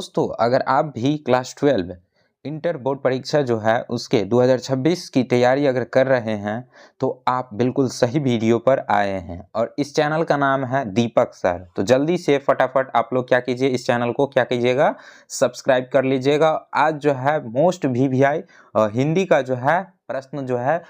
दोस्तों अगर आप भी क्लास 12 इंटर बोर्ड परीक्षा जो है उसके 2026 की तैयारी अगर कर रहे हैं तो आप बिल्कुल सही वीडियो पर आए हैं। और इस चैनल का नाम है दीपक सर। तो जल्दी से फटाफट आप लोग क्या कीजिए, इस चैनल को क्या कीजिएगा, सब्सक्राइब कर लीजिएगा। आज जो है मोस्ट VVI हिंदी का जो है प्रश्न जो है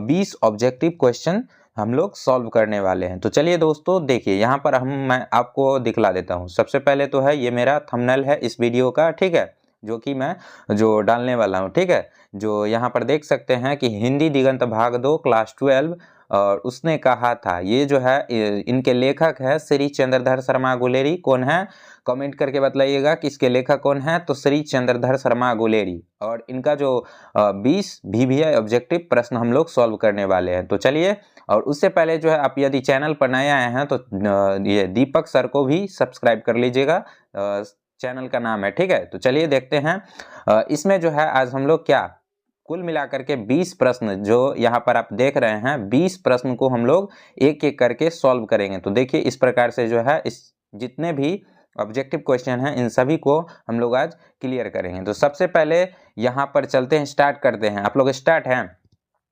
20 ऑब्जेक्टिव क्वेश्चन हम लोग सॉल्व करने वाले हैं। तो चलिए दोस्तों देखिए, यहाँ पर मैं आपको दिखला देता हूँ। सबसे पहले तो है ये मेरा थंबनेल है इस वीडियो का, ठीक है, जो कि मैं जो डालने वाला हूँ, ठीक है। जो यहाँ पर देख सकते हैं कि हिंदी दिगंत भाग 2 क्लास 12 और उसने कहा था, ये जो है इनके लेखक है श्री चंद्रधर शर्मा गुलेरी। कौन है, कमेंट करके बताइएगा कि इसके लेखक कौन है। तो श्री चंद्रधर शर्मा गुलेरी, और इनका जो 20 VVI ऑब्जेक्टिव प्रश्न हम लोग सॉल्व करने वाले हैं। तो चलिए, और उससे पहले जो है आप यदि चैनल पर नए आए हैं तो ये दीपक सर को भी सब्सक्राइब कर लीजिएगा, चैनल का नाम है, ठीक है। तो चलिए देखते हैं इसमें जो है आज हम लोग क्या कुल मिलाकर के 20 प्रश्न जो यहाँ पर आप देख रहे हैं, 20 प्रश्न को हम लोग एक एक करके सॉल्व करेंगे। तो देखिए इस प्रकार से जो है इस जितने भी ऑब्जेक्टिव क्वेश्चन हैं इन सभी को हम लोग आज क्लियर करेंगे। तो सबसे पहले यहाँ पर चलते हैं, स्टार्ट करते हैं। आप लोग स्टार्ट हैं,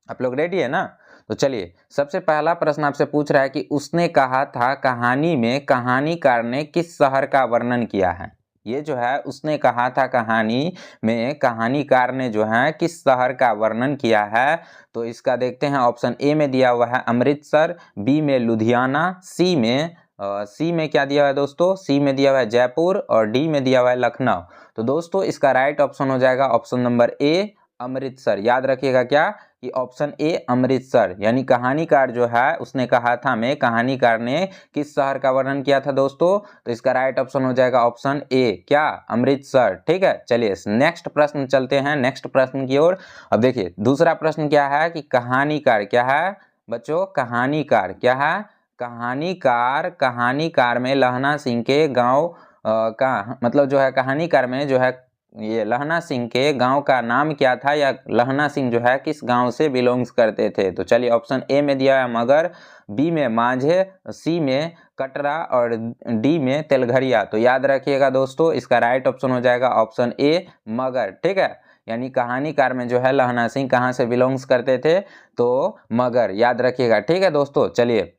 आप लोग रेडी है ना? तो चलिए, सबसे पहला प्रश्न आपसे पूछ रहा है कि उसने कहा था कहानी में कहानीकार ने किस शहर का वर्णन किया है। ये जो है उसने कहा था कहानी में कहानीकार ने जो है किस शहर का वर्णन किया है। तो इसका देखते हैं, ऑप्शन ए में दिया हुआ है अमृतसर, बी में लुधियाना, सी में क्या दिया हुआ है दोस्तों, सी में दिया हुआ है जयपुर, और डी में दिया हुआ है लखनऊ। तो दोस्तों इसका राइट ऑप्शन हो जाएगा ऑप्शन नंबर ए अमृतसर। याद रखिएगा क्या कि ऑप्शन ए अमृतसर, यानी कहानीकार जो है उसने कहा था में कहानीकार ने किस शहर का वर्णन किया था दोस्तों। तो इसका राइट ऑप्शन हो जाएगा ऑप्शन ए, क्या, अमृतसर, ठीक है। चलिए नेक्स्ट प्रश्न चलते हैं, नेक्स्ट प्रश्न की ओर। अब देखिए दूसरा प्रश्न क्या है कि कहानीकार क्या है बच्चों, कहानीकार क्या है, कहानीकार में लहना सिंह के गांव का मतलब जो है, कहानीकार में जो है ये लहना सिंह के गांव का नाम क्या था, या लहना सिंह जो है किस गांव से बिलोंग्स करते थे। तो चलिए ऑप्शन ए में दिया है मगर, बी में माझे, सी में कटरा, और डी में तेलघरिया। तो याद रखिएगा दोस्तों इसका राइट ऑप्शन हो जाएगा ऑप्शन ए मगर, ठीक है। यानी कहानीकार में जो है लहना सिंह कहाँ से बिलोंग्स करते थे, तो मगर, याद रखिएगा, ठीक है दोस्तों। चलिए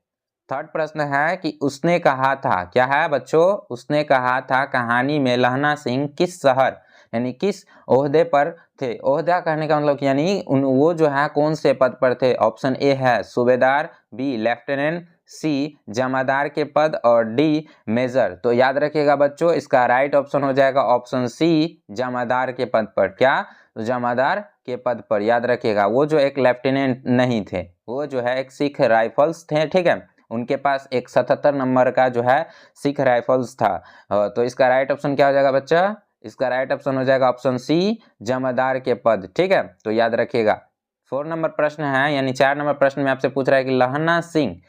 थर्ड प्रश्न है कि उसने कहा था, क्या है बच्चों, उसने कहा था कहानी में लहना सिंह किस शहर यानी किस ओहदे पर थे। ओहदा कहने का मतलब यानी वो जो है कौन से पद पर थे। ऑप्शन ए है सूबेदार, बी लेफ्टिनेंट, सी जमादार के पद, और डी मेजर। तो याद रखिएगा बच्चों इसका राइट ऑप्शन हो जाएगा ऑप्शन सी जमादार के पद पर, क्या, तो जमादार के पद पर। याद रखिएगा वो जो एक लेफ्टिनेंट नहीं थे, वो जो है एक सिख राइफल्स थे, ठीक है। उनके पास एक 77 नंबर का जो है सिख राइफल्स था। तो इसका राइट ऑप्शन क्या हो जाएगा बच्चा, इसका राइट ऑप्शन हो जाएगा ऑप्शन सी जमादार के पद, ठीक है। तो याद रखिएगा 4 नंबर प्रश्न है, यानी 4 नंबर प्रश्न में आपसे पूछ रहा है कि लहना सिंह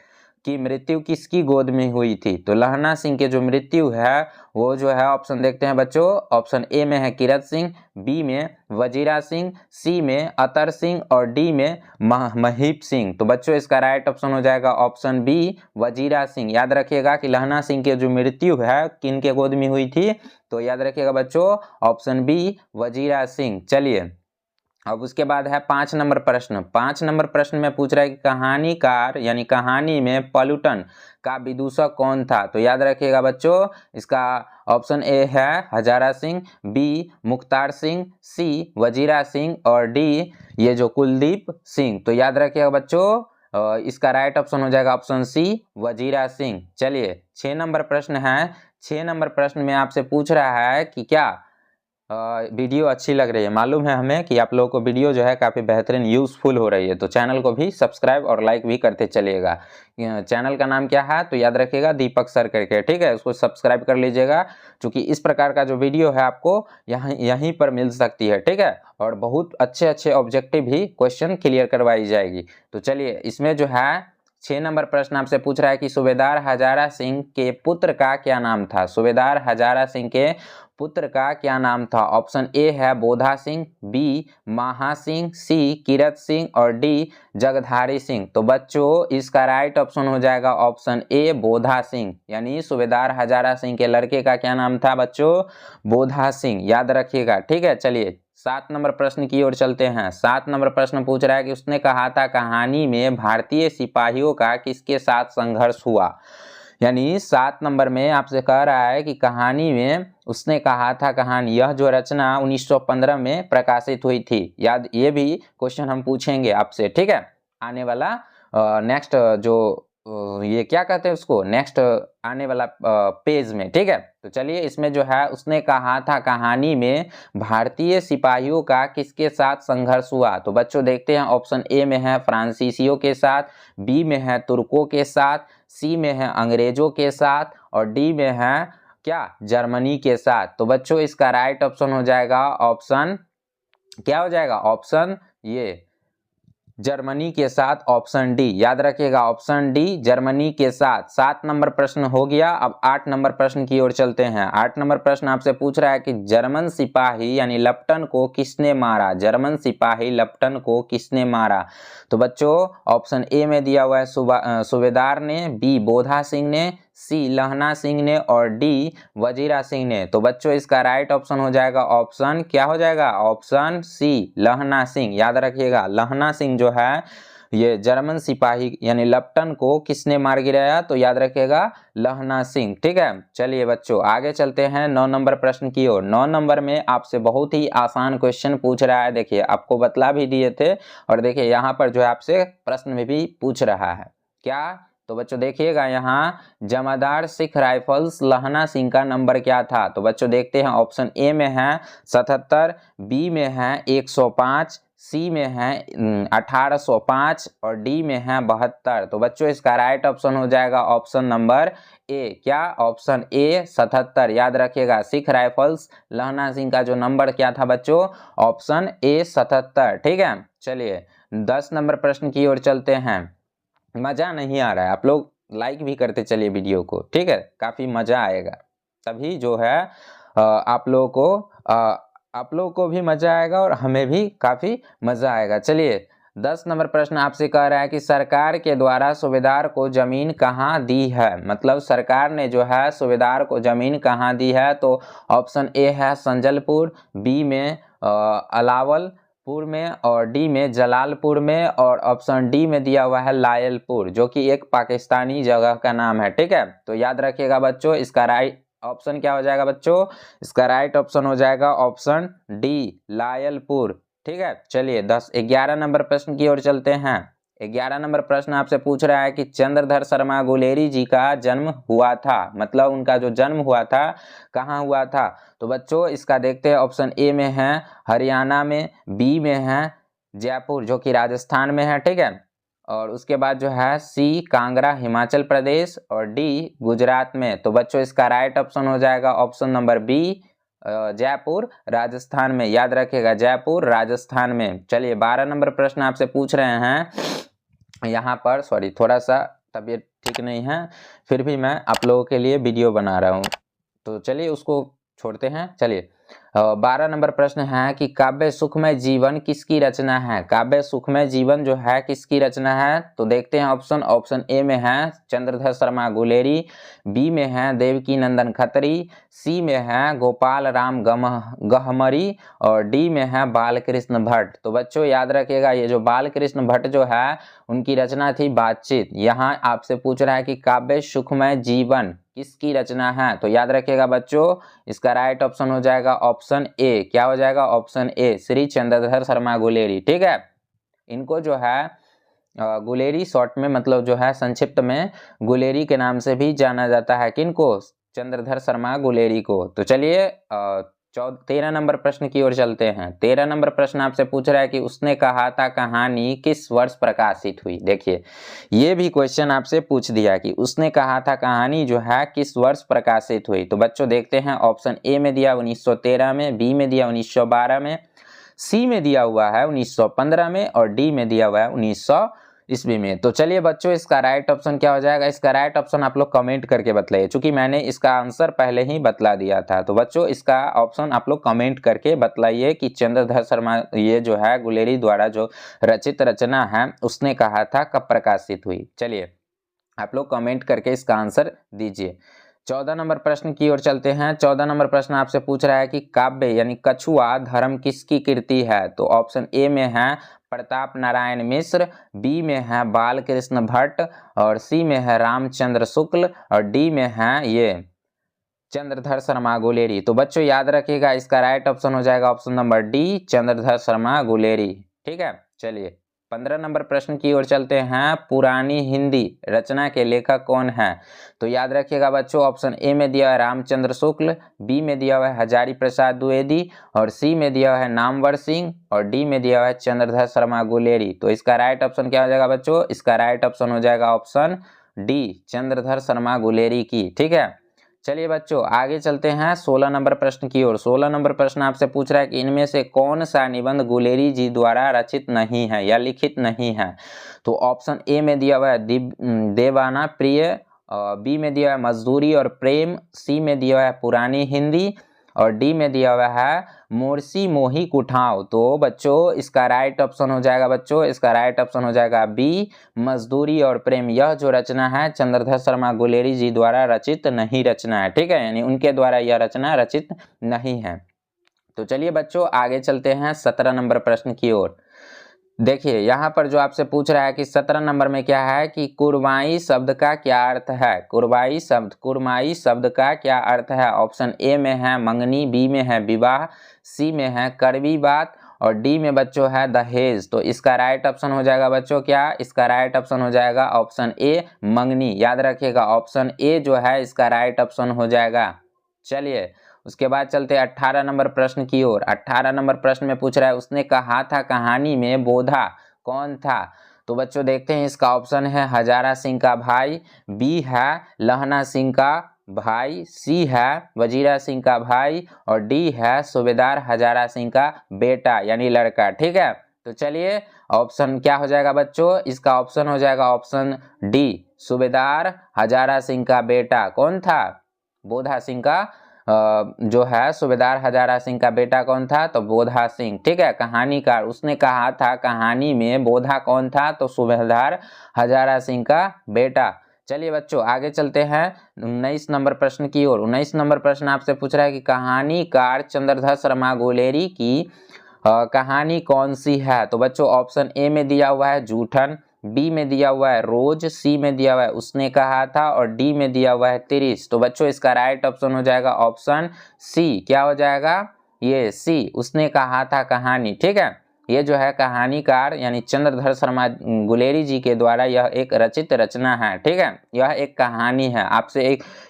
की मृत्यु किसकी गोद में हुई थी। तो लहना सिंह की जो मृत्यु है वो जो है, ऑप्शन देखते हैं बच्चों, ऑप्शन ए में है किरत सिंह, बी में वजीरा सिंह, सी में अतर सिंह, और डी में महीप सिंह। तो बच्चों इसका राइट ऑप्शन हो जाएगा ऑप्शन बी वजीरा सिंह। याद रखिएगा कि लहना सिंह की जो मृत्यु है किन के गोद में हुई थी, तो याद रखिएगा बच्चों ऑप्शन बी वजीरा सिंह। चलिए अब उसके बाद है 5 नंबर प्रश्न। 5 नंबर प्रश्न में पूछ रहा है कि कहानीकार यानी कहानी में पलूटन का विदूषक कौन था। तो याद रखिएगा बच्चों इसका ऑप्शन ए है हजारा सिंह, बी मुख्तार सिंह, सी वजीरा सिंह, और डी ये जो कुलदीप सिंह। तो याद रखिएगा बच्चों इसका राइट ऑप्शन हो जाएगा ऑप्शन सी वजीरा सिंह। चलिए 6 नंबर प्रश्न है। 6 नंबर प्रश्न में आपसे पूछ रहा है कि क्या वीडियो अच्छी लग रही है। मालूम है हमें कि आप लोगों को वीडियो जो है काफ़ी बेहतरीन यूज़फुल हो रही है, तो चैनल को भी सब्सक्राइब और लाइक भी करते चलिएगा। चैनल का नाम क्या है, तो याद रखिएगा दीपक सर करके, ठीक है, उसको सब्सक्राइब कर लीजिएगा, क्योंकि इस प्रकार का जो वीडियो है आपको यहीं पर मिल सकती है, ठीक है। और बहुत अच्छे अच्छे ऑब्जेक्टिव भी क्वेश्चन क्लियर करवाई जाएगी। तो चलिए इसमें जो है 6 नंबर प्रश्न आपसे पूछ रहा है कि सूबेदार हजारा सिंह के पुत्र का क्या नाम था। सूबेदार हजारा सिंह के पुत्र का क्या नाम था। ऑप्शन ए है बोधा सिंह, बी महा सिंह, सी किरत सिंह और डी जगधारी सिंह। तो बच्चों इसका राइट ऑप्शन हो जाएगा ऑप्शन ए बोधा सिंह, यानी सूबेदार हजारा सिंह के लड़के का क्या नाम था बच्चों, बोधा सिंह, याद रखिएगा। ठीक है, चलिए 7 नंबर प्रश्न की ओर चलते हैं। 7 नंबर प्रश्न पूछ रहा है कि उसने कहा था कहानी में भारतीय सिपाहियों का किसके साथ संघर्ष हुआ। यानी 7 नंबर में आपसे कह रहा है कि कहानी में उसने कहा था, कहानी यह जो रचना 1915 में प्रकाशित हुई थी। याद, ये भी क्वेश्चन हम पूछेंगे आपसे, ठीक है, आने वाला नेक्स्ट जो ये क्या कहते हैं उसको, नेक्स्ट आने वाला पेज में। ठीक है, तो चलिए इसमें जो है उसने कहा था कहानी में भारतीय सिपाहियों का किसके साथ संघर्ष हुआ। तो बच्चों देखते हैं, ऑप्शन ए में है फ्रांसीसियों के साथ, बी में है तुर्कों के साथ, सी में है अंग्रेजों के साथ और डी में है क्या, जर्मनी के साथ। तो बच्चों इसका राइट ऑप्शन हो जाएगा ऑप्शन, क्या हो जाएगा, ऑप्शन ये जर्मनी के साथ, ऑप्शन डी, याद रखिएगा ऑप्शन डी जर्मनी के साथ। 7 नंबर प्रश्न हो गया। अब 8 नंबर प्रश्न की ओर चलते हैं। 8 नंबर प्रश्न आपसे पूछ रहा है कि जर्मन सिपाही यानी लप्टन को किसने मारा। जर्मन सिपाही लप्टन को किसने मारा। तो बच्चों ऑप्शन ए में दिया हुआ है सूबेदार ने, बी बोधा सिंह ने, सी लहना सिंह ने और डी वजीरा सिंह ने। तो बच्चों इसका राइट ऑप्शन हो जाएगा ऑप्शन, क्या हो जाएगा, ऑप्शन सी लहना सिंह। याद रखिएगा लहना सिंह जो है ये जर्मन सिपाही यानी लप्टन को किसने मार गिराया, तो याद रखिएगा लहना सिंह। ठीक है, चलिए बच्चों आगे चलते हैं 9 नंबर प्रश्न की ओर। 9 नंबर में आपसे बहुत ही आसान क्वेश्चन पूछ रहा है। देखिए आपको बतला भी दिए थे और देखिए यहाँ पर जो है आपसे प्रश्न में भी पूछ रहा है क्या। तो बच्चों देखिएगा यहाँ जमादार सिख राइफल्स लहना सिंह का नंबर क्या था। तो बच्चों देखते हैं, ऑप्शन ए में है 77, बी में है 105, सी में है 1805 और डी में है 72। तो बच्चों इसका राइट ऑप्शन हो जाएगा ऑप्शन नंबर ए, क्या, ऑप्शन ए 77। याद रखिएगा सिख राइफल्स लहना सिंह का जो नंबर क्या था बच्चों, ऑप्शन ए 77। ठीक है, चलिए 10 नंबर प्रश्न की ओर चलते हैं। मजा नहीं आ रहा है, आप लोग लाइक भी करते चलिए वीडियो को, ठीक है, काफी मजा आएगा, तभी जो है आप लोगों को भी मजा आएगा और हमें भी काफी मजा आएगा। चलिए 10 नंबर प्रश्न आपसे कह रहा है कि सरकार के द्वारा सूबेदार को जमीन कहाँ दी है। मतलब सरकार ने जो है सूबेदार को जमीन कहाँ दी है। तो ऑप्शन ए है संजलपुर, बी में अलावलपुर में और डी में जलालपुर में और ऑप्शन डी में दिया हुआ है लायलपुर, जो कि एक पाकिस्तानी जगह का नाम है। ठीक है, तो याद रखिएगा बच्चों इसका राइट ऑप्शन क्या हो जाएगा बच्चों, इसका राइट ऑप्शन हो जाएगा ऑप्शन डी लायलपुर। ठीक है, चलिए 11 नंबर प्रश्न की ओर चलते हैं। 11 नंबर प्रश्न आपसे पूछ रहा है कि चंद्रधर शर्मा गुलेरी जी का जन्म हुआ था। मतलब उनका जो जन्म हुआ था कहाँ हुआ था। तो बच्चों इसका देखते हैं, ऑप्शन ए में है हरियाणा में, बी में है जयपुर जो कि राजस्थान में है। ठीक है, और उसके बाद जो है सी कांगड़ा हिमाचल प्रदेश और डी गुजरात में। तो बच्चों इसका राइट ऑप्शन हो जाएगा option number B Jaipur Rajasthan में। याद रखिएगा जयपुर राजस्थान में। चलिए 12 नंबर प्रश्न आपसे पूछ रहे हैं। यहाँ पर सॉरी थोड़ा सा तबीयत ठीक नहीं है, फिर भी मैं आप लोगों के लिए वीडियो बना रहा हूँ, तो चलिए उसको छोड़ते हैं। चलिए 12 नंबर प्रश्न है कि काव्य सुखमय जीवन किसकी रचना है। काव्य सुखमय जीवन जो है किसकी रचना है। तो देखते हैं ऑप्शन ए में है चंद्रधर शर्मा गुलेरी, बी में है देवकी नंदन खत्री, सी में है गोपाल राम गहमरी और डी में है बालकृष्ण भट्ट। तो बच्चों याद रखिएगा ये जो बालकृष्ण भट्ट जो है उनकी रचना थी बातचीत। यहाँ आपसे पूछ रहा है कि काव्य सुखमय जीवन किसकी रचना है। तो याद रखिएगा बच्चों इसका राइट ऑप्शन हो जाएगा ऑप्शन ए, क्या हो जाएगा ऑप्शन ए श्री चंद्रधर शर्मा गुलेरी। ठीक है, इनको जो है गुलेरी शॉर्ट में मतलब जो है संक्षिप्त में गुलेरी के नाम से भी जाना जाता है। किनको, चंद्रधर शर्मा गुलेरी को। तो चलिए 13 नंबर प्रश्न की ओर चलते हैं। 13 नंबर प्रश्न आपसे पूछ रहा है कि उसने कहा था कहानी किस वर्ष प्रकाशित हुई। देखिए ये भी क्वेश्चन आपसे पूछ दिया कि उसने कहा था कहानी जो है किस वर्ष प्रकाशित हुई। तो बच्चों देखते हैं, ऑप्शन ए में दिया 1913 में, बी में दिया 1912 में, सी में दिया हुआ है 1915 में और डी में दिया हुआ है 1900 ईस्वी में। तो चलिए बच्चों, इसका राइट ऑप्शन क्या हो जाएगा? इसका राइट ऑप्शन आप लोग कमेंट करके बताइए, चूंकि मैंने इसका आंसर पहले ही बतला दिया था। तो बच्चों, इसका ऑप्शन आप लोग कमेंट करके बतलाइए कि चंद्रधर शर्मा ये जो है गुलेरी द्वारा जो रचित रचना है उसने कहा था कब प्रकाशित हुई। चलिए आप लोग कमेंट करके इसका आंसर दीजिए। 14 नंबर प्रश्न की ओर चलते हैं। 14 नंबर प्रश्न आपसे पूछ रहा है कि काव्य यानी कछुआ धर्म किसकी कृति है? तो ऑप्शन ए में है प्रताप नारायण मिश्र, बी में है बालकृष्ण भट्ट, और सी में है रामचंद्र शुक्ल, और डी में है ये चंद्रधर शर्मा गुलेरी। तो बच्चों याद रखिएगा, इसका राइट ऑप्शन हो जाएगा option number D, Chandradhar Sharma Guleri. ठीक है, चलिए 15 नंबर प्रश्न की ओर चलते हैं। पुरानी हिंदी रचना के लेखक कौन है? तो याद रखिएगा बच्चों, ऑप्शन ए में दिया है रामचंद्र शुक्ल, बी में दिया हुआ है हजारी प्रसाद द्विवेदी, और सी में दिया हुआ है नामवर सिंह, और डी में दिया हुआ है चंद्रधर शर्मा गुलेरी। तो इसका राइट ऑप्शन क्या हो जाएगा बच्चों? इसका राइट ऑप्शन हो जाएगा ऑप्शन डी, चंद्रधर शर्मा गुलेरी की। ठीक है, चलिए बच्चों आगे चलते हैं 16 नंबर प्रश्न की ओर। 16 नंबर प्रश्न आपसे पूछ रहा है कि इनमें से कौन सा निबंध गुलेरी जी द्वारा रचित नहीं है या लिखित नहीं है? तो ऑप्शन ए में दिया हुआ है देवाना प्रिय, बी में दिया हुआ है मजदूरी और प्रेम, सी में दिया हुआ है पुरानी हिंदी, और डी में दिया हुआ है मोरसी मोही कुठाव। तो बच्चों इसका राइट ऑप्शन हो जाएगा बच्चों, इसका राइट ऑप्शन हो जाएगा बी, मजदूरी और प्रेम। यह जो रचना है चंद्रधर शर्मा गुलेरी जी द्वारा रचित नहीं रचना है। ठीक है, यानी उनके द्वारा यह रचना रचित नहीं है। तो चलिए बच्चों आगे चलते हैं 17 नंबर प्रश्न की ओर। देखिए यहाँ पर जो आपसे पूछ रहा है कि 17 नंबर में क्या है कि कुरमाई शब्द का क्या अर्थ है? कुरमाई शब्द का क्या अर्थ है? ऑप्शन ए में है मंगनी, बी में है विवाह, सी में है कड़वी बात, और डी में बच्चों है दहेज। तो इसका राइट ऑप्शन हो जाएगा बच्चों क्या? इसका राइट ऑप्शन हो जाएगा ऑप्शन ए मंगनी। याद रखिएगा ऑप्शन ए जो है इसका राइट ऑप्शन हो जाएगा। चलिए उसके बाद चलते हैं 18 नंबर प्रश्न की ओर। 18 नंबर प्रश्न में पूछ रहा है उसने कहा था कहानी में बोधा कौन था? तो बच्चों देखते हैं, इसका ऑप्शन है हजारा सिंह का भाई, बी है लहना सिंह का भाई, सी है वजीरा सिंह का भाई, और डी है सूबेदार हजारा सिंह का बेटा यानी लड़का। ठीक है, तो चलिए ऑप्शन क्या हो जाएगा बच्चों? इसका ऑप्शन हो जाएगा ऑप्शन डी, सूबेदार हजारा सिंह का बेटा। कौन था? बोधा सिंह का जो है सूबेदार हजारा सिंह का बेटा कौन था? तो बोधा सिंह। ठीक है, कहानीकार उसने कहा था कहानी में बोधा कौन था? तो सूबेदार हजारा सिंह का बेटा। चलिए बच्चों आगे चलते हैं 19 नंबर प्रश्न की ओर। 19 नंबर प्रश्न आपसे पूछ रहा है कि कहानीकार चंद्रधर शर्मा गुलेरी की कहानी कौन सी है? तो बच्चों ऑप्शन ए में दिया हुआ है जूठन, बी में दिया हुआ है रोज, सी में दिया हुआ है उसने कहा था, और डी में दिया हुआ है तिरिस। तो बच्चों इसका राइट ऑप्शन हो जाएगा ऑप्शन सी। क्या हो जाएगा? ये सी, उसने कहा था कहानी। ठीक है, ये जो है कहानीकार यानी चंद्रधर शर्मा गुलेरी जी के द्वारा यह एक रचित रचना है। ठीक है, यह एक कहानी है। आपसे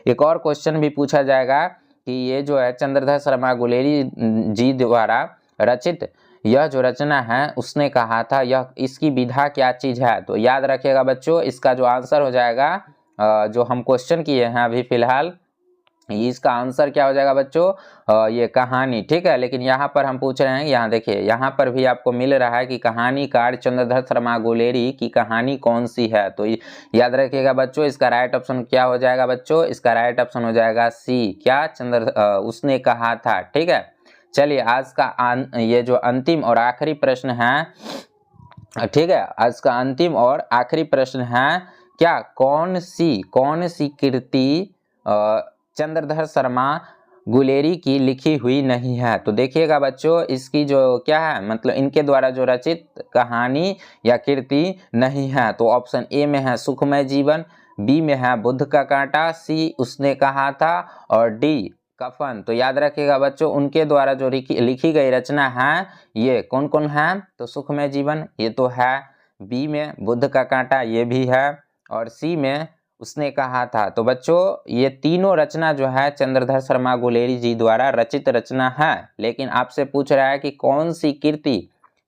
एक और क्वेश्चन भी पूछा जाएगा कि ये जो है चंद्रधर शर्मा गुलेरी जी द्वारा रचित यह जो रचना है उसने कहा था यह इसकी विधा क्या चीज है? तो याद रखिएगा बच्चों, इसका जो आंसर हो जाएगा जो हम क्वेश्चन किए हैं अभी फिलहाल, इसका आंसर क्या हो जाएगा बच्चों? ये कहानी। ठीक है, लेकिन यहाँ पर हम पूछ रहे हैं, यहाँ देखिए यहाँ पर भी आपको मिल रहा है कि कहानीकार चंद्रधर शर्मा गुलेरी की कहानी कौन सी है? तो याद रखिएगा बच्चों, इसका राइट ऑप्शन क्या हो जाएगा बच्चों? इसका राइट ऑप्शन हो जाएगा सी, क्या उसने कहा था। ठीक है, चलिए आज का ये जो अंतिम और आखिरी प्रश्न है, ठीक है, आज का अंतिम और आखिरी प्रश्न है, क्या कौन सी कृति चंद्रधर शर्मा गुलेरी की लिखी हुई नहीं है? तो देखिएगा बच्चों, इसकी जो क्या है मतलब इनके द्वारा जो रचित कहानी या कृति नहीं है। तो ऑप्शन ए में है सुखमय जीवन, बी में है बुद्ध का कांटा, सी उसने कहा था, और डी कफन। तो याद रखिएगा बच्चों, उनके द्वारा जो लिखी गई रचना है ये कौन कौन है? तो सुखमय जीवन ये तो है, बी में बुद्ध का कांटा ये भी है, और सी में उसने कहा था। तो बच्चों ये तीनों रचना जो है चंद्रधर शर्मा गुलेरी जी द्वारा रचित रचना है, लेकिन आपसे पूछ रहा है कि कौन सी कृति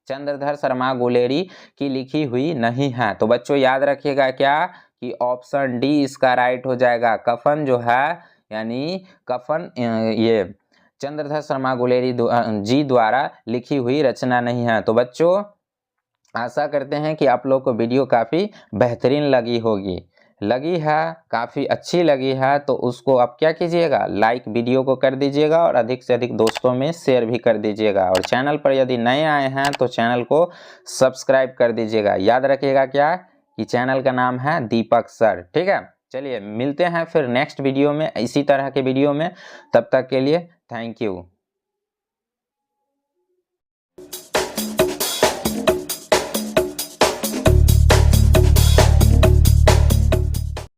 चंद्रधर शर्मा गुलेरी की लिखी हुई नहीं है? तो बच्चों याद रखिएगा क्या कि ऑप्शन डी इसका राइट हो जाएगा, कफन जो है यानी कफन ये चंद्रधर शर्मा गुलेरी जी द्वारा लिखी हुई रचना नहीं है। तो बच्चों आशा करते हैं कि आप लोग को वीडियो काफ़ी बेहतरीन लगी होगी। लगी है, काफ़ी अच्छी लगी है तो उसको आप क्या कीजिएगा, लाइक वीडियो को कर दीजिएगा और अधिक से अधिक दोस्तों में शेयर भी कर दीजिएगा। और चैनल पर यदि नए आए हैं तो चैनल को सब्सक्राइब कर दीजिएगा। याद रखिएगा क्या कि चैनल का नाम है दीपक सर। ठीक है, चलिए मिलते हैं फिर नेक्स्ट वीडियो में इसी तरह के वीडियो में। तब तक के लिए थैंक यू।